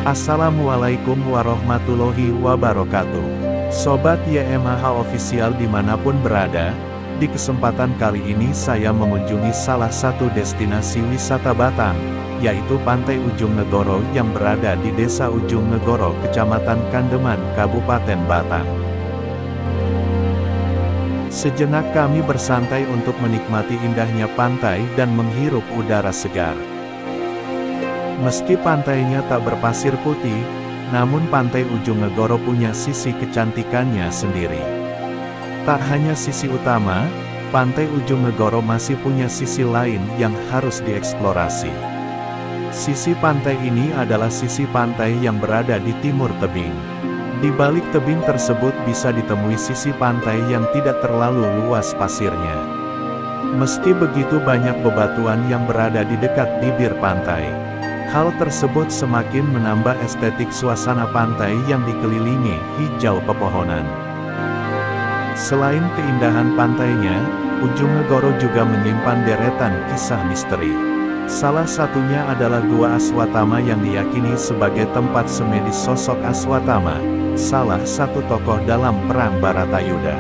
Assalamualaikum warahmatullahi wabarakatuh. Sobat YMH Official dimanapun berada, di kesempatan kali ini saya mengunjungi salah satu destinasi wisata Batang, yaitu Pantai Ujung Negoro yang berada di Desa Ujung Negoro, Kecamatan Kandeman, Kabupaten Batang. Sejenak kami bersantai untuk menikmati indahnya pantai dan menghirup udara segar. Meski pantainya tak berpasir putih, namun Pantai Ujung Negoro punya sisi kecantikannya sendiri. Tak hanya sisi utama, Pantai Ujung Negoro masih punya sisi lain yang harus dieksplorasi. Sisi pantai ini adalah sisi pantai yang berada di timur tebing. Di balik tebing tersebut bisa ditemui sisi pantai yang tidak terlalu luas pasirnya. Meski begitu banyak bebatuan yang berada di dekat bibir pantai. Hal tersebut semakin menambah estetik suasana pantai yang dikelilingi hijau pepohonan. Selain keindahan pantainya, Ujung Negoro juga menyimpan deretan kisah misteri. Salah satunya adalah Gua Aswatama yang diyakini sebagai tempat semedi sosok Aswatama, salah satu tokoh dalam Perang Baratayuda.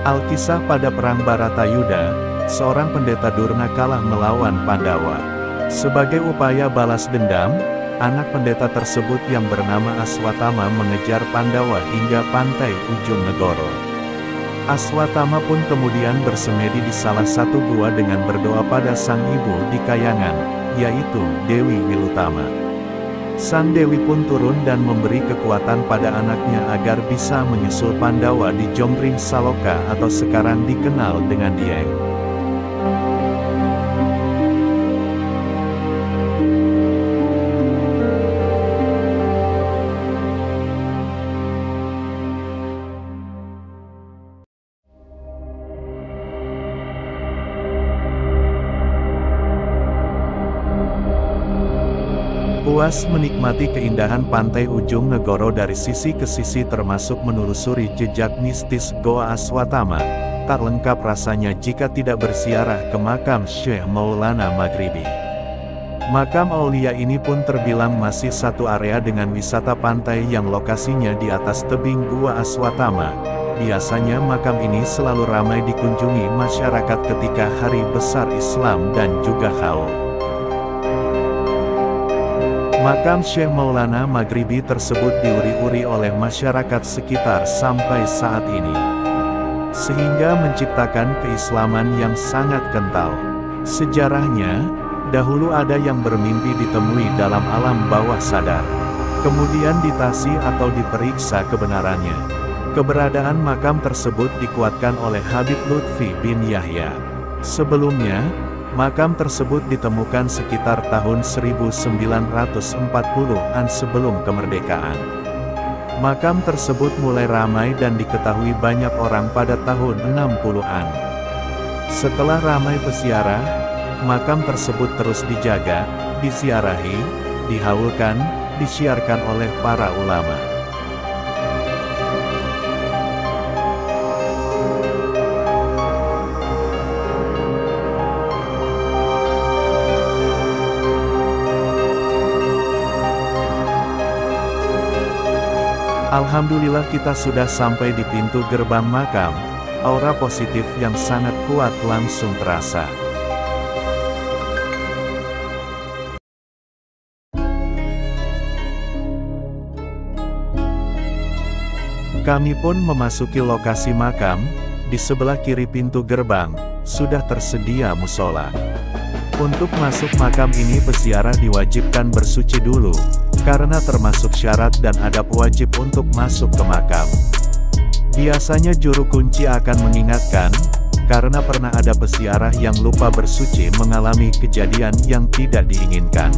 Alkisah pada Perang Baratayuda, seorang pendeta Durna kalah melawan Pandawa. Sebagai upaya balas dendam, anak pendeta tersebut yang bernama Aswatama mengejar Pandawa hingga Pantai Ujung Negoro. Aswatama pun kemudian bersemedi di salah satu gua dengan berdoa pada sang ibu di Kayangan, yaitu Dewi Wilutama. Sang Dewi pun turun dan memberi kekuatan pada anaknya agar bisa menyusul Pandawa di Jonggring Saloka atau sekarang dikenal dengan Dieng. Puas menikmati keindahan Pantai Ujung Negoro dari sisi ke sisi termasuk menelusuri jejak mistis Goa Aswatama, tak lengkap rasanya jika tidak berziarah ke makam Syekh Maulana Maghribi. Makam Aulia ini pun terbilang masih satu area dengan wisata pantai yang lokasinya di atas tebing Gua Aswatama. Biasanya makam ini selalu ramai dikunjungi masyarakat ketika hari besar Islam dan juga haul. Makam Syekh Maulana Maghribi tersebut diuri-uri oleh masyarakat sekitar sampai saat ini, sehingga menciptakan keislaman yang sangat kental. Sejarahnya, dahulu ada yang bermimpi ditemui dalam alam bawah sadar, kemudian ditasi atau diperiksa kebenarannya. Keberadaan makam tersebut dikuatkan oleh Habib Lutfi bin Yahya. Sebelumnya, makam tersebut ditemukan sekitar tahun 1940-an sebelum kemerdekaan. Makam tersebut mulai ramai dan diketahui banyak orang pada tahun 60-an. Setelah ramai peziarah, makam tersebut terus dijaga, diziarahi, dihaulkan, disiarkan oleh para ulama. Alhamdulillah kita sudah sampai di pintu gerbang makam. Aura positif yang sangat kuat langsung terasa. Kami pun memasuki lokasi makam. Di sebelah kiri pintu gerbang, sudah tersedia musola. Untuk masuk makam ini peziarah diwajibkan bersuci dulu, karena termasuk syarat dan adab wajib untuk masuk ke makam. Biasanya juru kunci akan mengingatkan, karena pernah ada peziarah yang lupa bersuci mengalami kejadian yang tidak diinginkan.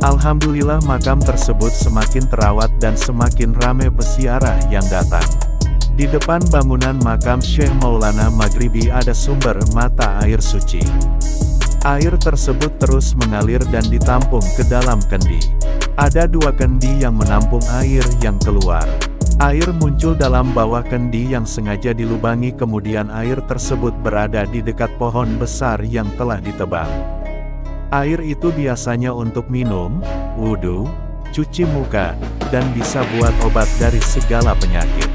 Alhamdulillah makam tersebut semakin terawat dan semakin ramai peziarah yang datang. Di depan bangunan makam Syekh Maulana Maghribi ada sumber mata air suci. Air tersebut terus mengalir dan ditampung ke dalam kendi. Ada dua kendi yang menampung air yang keluar. Air muncul dalam bawah kendi yang sengaja dilubangi, kemudian air tersebut berada di dekat pohon besar yang telah ditebang. Air itu biasanya untuk minum, wudhu, cuci muka, dan bisa buat obat dari segala penyakit.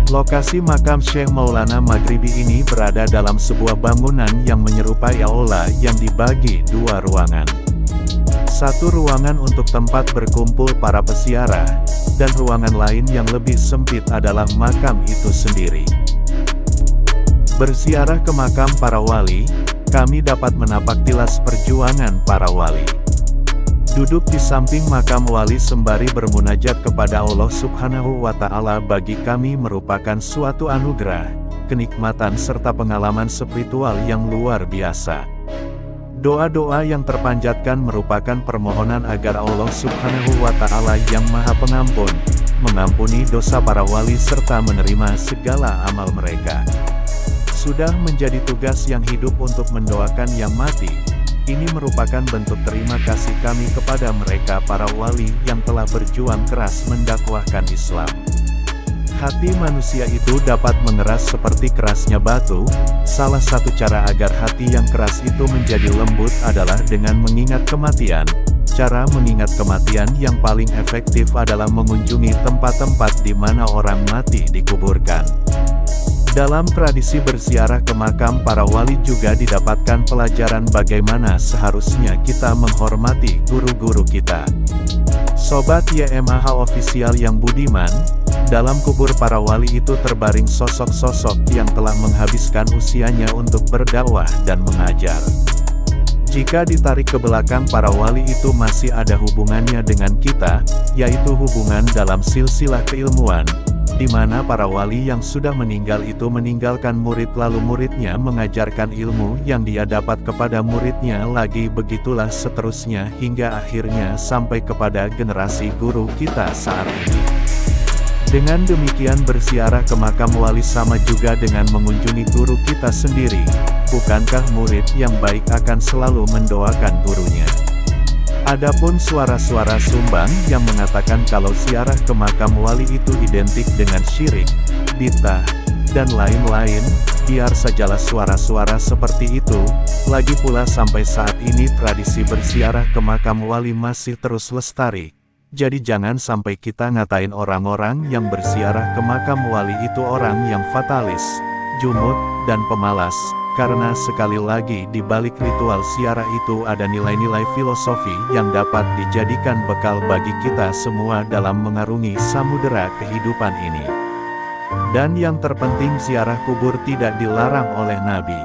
Lokasi makam Syekh Maulana Maghribi ini berada dalam sebuah bangunan yang menyerupai aula yang dibagi dua ruangan. Satu ruangan untuk tempat berkumpul para peziarah, dan ruangan lain yang lebih sempit adalah makam itu sendiri. Berziarah ke makam para wali, kami dapat menapak tilas perjuangan para wali. Duduk di samping makam wali sembari bermunajat kepada Allah Subhanahu wa Ta'ala bagi kami merupakan suatu anugerah, kenikmatan serta pengalaman spiritual yang luar biasa. Doa-doa yang terpanjatkan merupakan permohonan agar Allah Subhanahu wa Ta'ala yang Maha Pengampun, mengampuni dosa para wali serta menerima segala amal mereka. Sudah menjadi tugas yang hidup untuk mendoakan yang mati. Ini merupakan bentuk terima kasih kami kepada mereka para wali yang telah berjuang keras mendakwahkan Islam. Hati manusia itu dapat mengeras seperti kerasnya batu. Salah satu cara agar hati yang keras itu menjadi lembut adalah dengan mengingat kematian. Cara mengingat kematian yang paling efektif adalah mengunjungi tempat-tempat di mana orang mati dikuburkan. Dalam tradisi berziarah ke makam para wali juga didapatkan pelajaran bagaimana seharusnya kita menghormati guru-guru kita. Sobat YMAH Official yang budiman, dalam kubur para wali itu terbaring sosok-sosok yang telah menghabiskan usianya untuk berdakwah dan mengajar. Jika ditarik ke belakang, para wali itu masih ada hubungannya dengan kita, yaitu hubungan dalam silsilah keilmuan, di mana para wali yang sudah meninggal itu meninggalkan murid lalu muridnya mengajarkan ilmu yang dia dapat kepada muridnya lagi, begitulah seterusnya hingga akhirnya sampai kepada generasi guru kita saat ini. Dengan demikian berziarah ke makam wali sama juga dengan mengunjungi guru kita sendiri. Bukankah murid yang baik akan selalu mendoakan gurunya? Adapun suara-suara sumbang yang mengatakan kalau ziarah ke makam wali itu identik dengan syirik, bid'ah, dan lain-lain, biar sajalah suara-suara seperti itu. Lagi pula sampai saat ini tradisi berziarah ke makam wali masih terus lestari. Jadi jangan sampai kita ngatain orang-orang yang berziarah ke makam wali itu orang yang fatalis, jumud, dan pemalas. Karena sekali lagi di balik ritual ziarah itu ada nilai-nilai filosofi yang dapat dijadikan bekal bagi kita semua dalam mengarungi samudera kehidupan ini. Dan yang terpenting, ziarah kubur tidak dilarang oleh Nabi.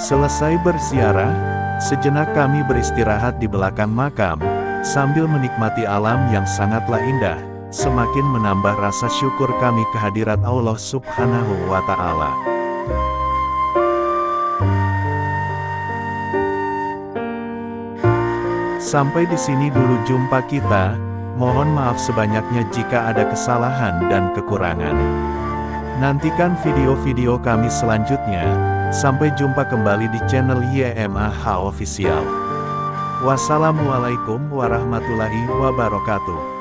Selesai berziarah, sejenak kami beristirahat di belakang makam, sambil menikmati alam yang sangatlah indah. Semakin menambah rasa syukur kami kehadirat Allah Subhanahu wa Ta'ala. Sampai di sini dulu jumpa kita. Mohon maaf sebanyaknya jika ada kesalahan dan kekurangan. Nantikan video-video kami selanjutnya. Sampai jumpa kembali di channel YMAH Official. Wassalamualaikum warahmatullahi wabarakatuh.